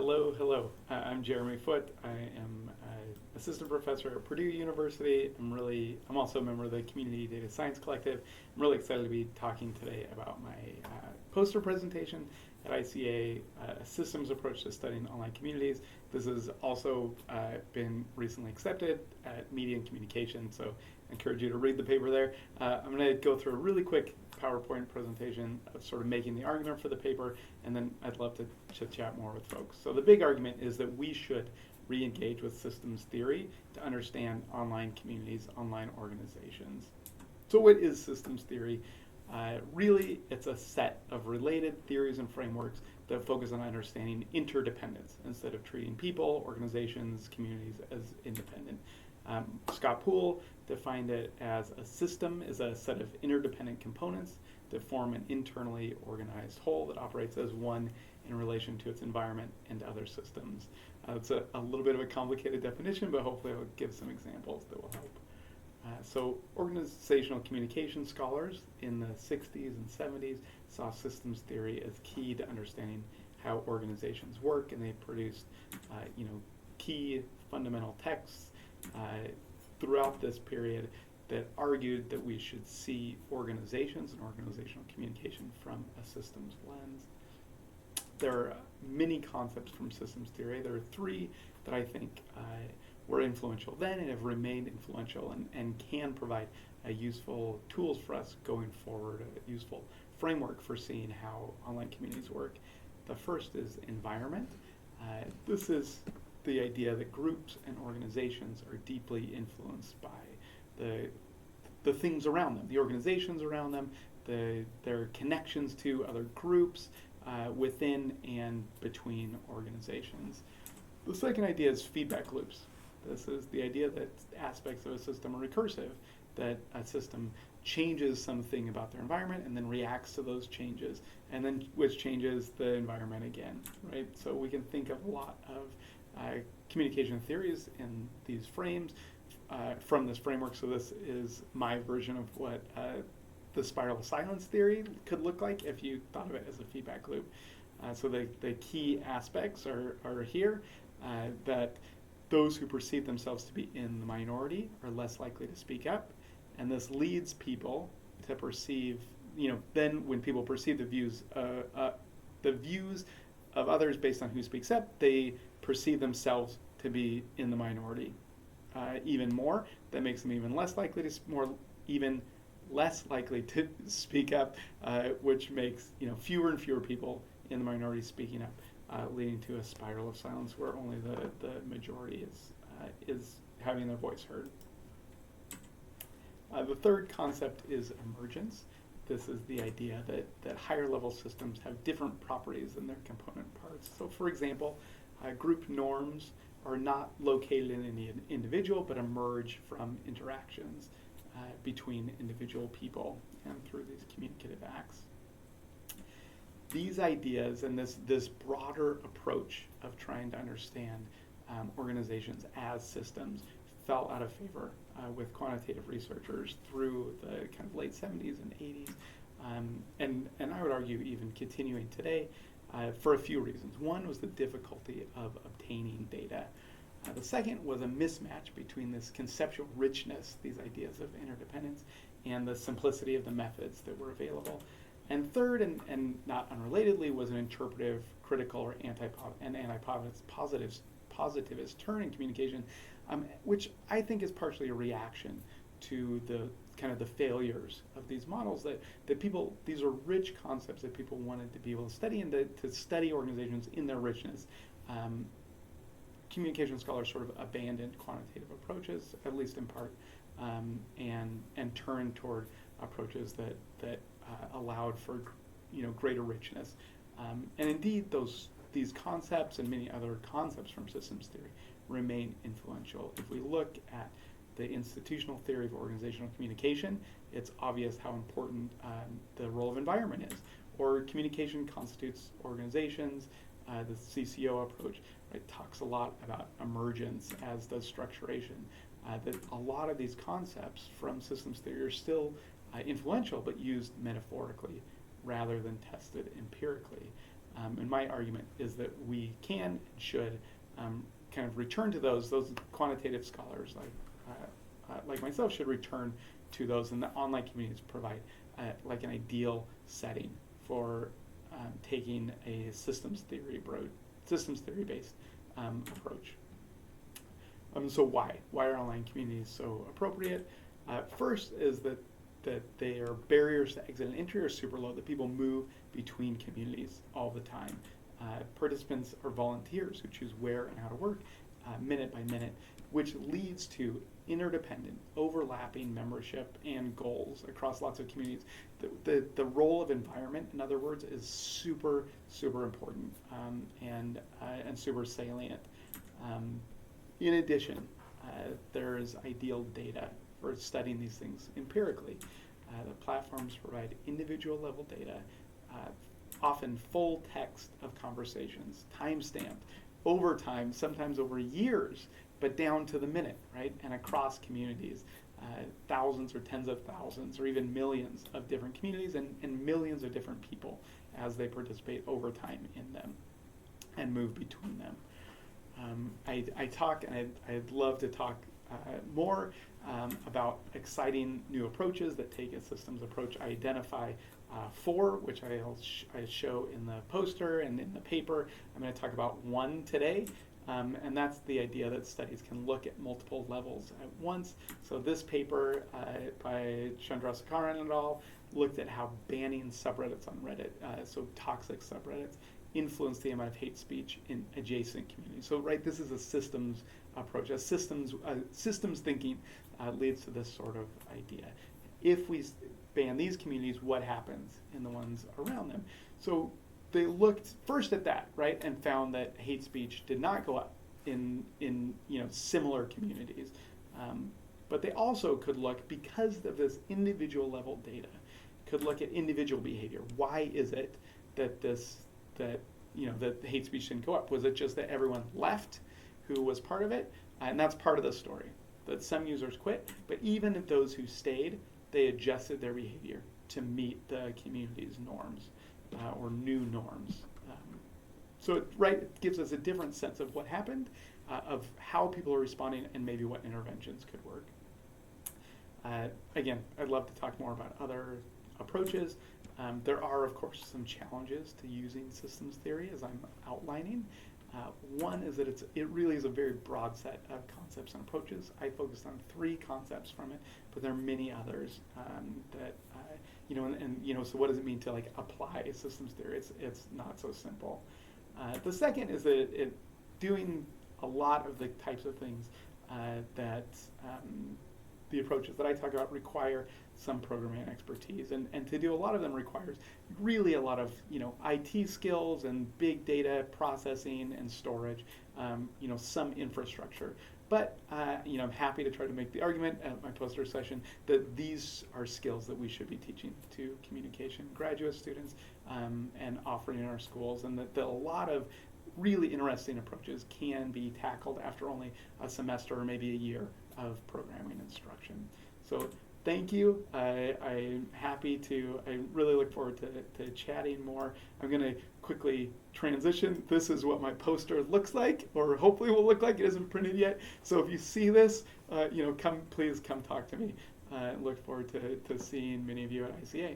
Hello. I'm Jeremy Foote. I am assistant professor at Purdue University. I'm also a member of the Community Data Science Collective. I'm really excited to be talking today about my poster presentation at ICA, a systems approach to studying online communities. This has also been recently accepted at Media and Communication, so I encourage you to read the paper there. I'm going to go through a really quick PowerPoint presentation of sort of making the argument for the paper, and then I'd love to chit-chat more with folks. So the big argument is that we should re-engage with systems theory to understand online communities, online organizations. So what is systems theory? Really, it's a set of related theories and frameworks that focus on understanding interdependence instead of treating people, organizations, communities as independent. Scott Poole defined it as a system is a set of interdependent components that form an internally organized whole that operates as one in relation to its environment and other systems. It's a little bit of a complicated definition, but hopefully I'll give some examples that will help. So organizational communication scholars in the 60s and 70s saw systems theory as key to understanding how organizations work, and they produced key fundamental texts throughout this period that argued that we should see organizations and organizational communication from a systems lens. There are many concepts from systems theory. There are three that I think were influential then and have remained influential and can provide useful tools for us going forward, a useful framework for seeing how online communities work. The first is environment. This is the idea that groups and organizations are deeply influenced by the things around them, the organizations around them, their connections to other groups within and between organizations. The second idea is feedback loops. This is the idea that aspects of a system are recursive, that a system changes something about their environment and then reacts to those changes, and then which changes the environment again, right? So we can think of a lot of communication theories in these frames from this framework. So this is my version of what the spiral of silence theory could look like if you thought of it as a feedback loop. So the key aspects are here, that those who perceive themselves to be in the minority are less likely to speak up, and this leads people to perceive, then when people perceive the views of others based on who speaks up, they perceive themselves to be in the minority. Even more, that makes them even less likely to speak up, which makes fewer and fewer people in the minority speaking up, leading to a spiral of silence where only the majority is having their voice heard. The third concept is emergence. This is the idea that higher level systems have different properties than their component parts. So for example, group norms are not located in any individual, but emerge from interactions between individual people and through these communicative acts. These ideas and this broader approach of trying to understand organizations as systems fell out of favor with quantitative researchers through the kind of late 70s and 80s, and I would argue even continuing today for a few reasons. One was the difficulty of obtaining data. The second was a mismatch between this conceptual richness, these ideas of interdependence, and the simplicity of the methods that were available. And third, and not unrelatedly, was an interpretive, critical, or anti-positivist turn in communication, which I think is partially a reaction to the kind of the failures of these models that people, these are rich concepts that people wanted to be able to study and to study organizations in their richness. Communication scholars sort of abandoned quantitative approaches, at least in part, and turned toward approaches that allowed for greater richness. And indeed, these concepts and many other concepts from systems theory remain influential. If we look at the institutional theory of organizational communication, it's obvious how important the role of environment is. Or communication constitutes organizations. The CCO approach, right, talks a lot about emergence, as does structuration. That a lot of these concepts from systems theory are still influential, but used metaphorically rather than tested empirically. And my argument is that we can and should kind of return to those quantitative scholars like myself should return to those, and the online communities provide like an ideal setting for taking a systems theory based approach. So why are online communities so appropriate? First is that their barriers to exit and entry are super low, that people move between communities all the time. Participants are volunteers who choose where and how to work minute by minute, which leads to interdependent, overlapping membership and goals across lots of communities. The role of environment, in other words, is super, super important and super salient. In addition, there is ideal data for studying these things empirically. The platforms provide individual level data, often full text of conversations, time-stamped, over time, sometimes over years, but down to the minute, right? And across communities, thousands or tens of thousands or even millions of different communities and millions of different people as they participate over time in them and move between them. I talk, and I'd love to talk more about exciting new approaches that take a systems approach. I identify four, which I show in the poster and in the paper. I'm going to talk about one today, and that's the idea that studies can look at multiple levels at once. So this paper by Chandrasekaran et al. Looked at how banning subreddits on Reddit, so toxic subreddits, influence the amount of hate speech in adjacent communities. So, right, this is a systems approach. A systems thinking leads to this sort of idea. If we ban these communities, what happens in the ones around them? So they looked first at that, right, and found that hate speech did not go up in similar communities. But they also could look, because of this individual level data, could look at individual behavior. Why is it that that hate speech didn't go up? Was it just that everyone left who was part of it? And that's part of the story, that some users quit, but even those who stayed, they adjusted their behavior to meet the community's norms or new norms. So it gives us a different sense of what happened, of how people are responding, and maybe what interventions could work. Again, I'd love to talk more about other approaches. There are, of course, some challenges to using systems theory, as I'm outlining. One is that it really is a very broad set of concepts and approaches. I focused on 3 concepts from it, but there are many others so what does it mean to apply systems theory? It's not so simple. The second is that doing a lot of the types of things that the approaches that I talk about require some programming expertise, and to do a lot of them requires really a lot of IT skills and big data processing and storage, some infrastructure. But I'm happy to try to make the argument at my poster session that these are skills that we should be teaching to communication graduate students and offering in our schools, and that a lot of really interesting approaches can be tackled after only a semester or maybe a year of programming instruction. So thank you. I'm happy to. I really look forward to chatting more. I'm going to quickly transition. This is what my poster looks like, or hopefully will look like. It isn't printed yet. So if you see this, please come talk to me. Look forward to seeing many of you at ICA.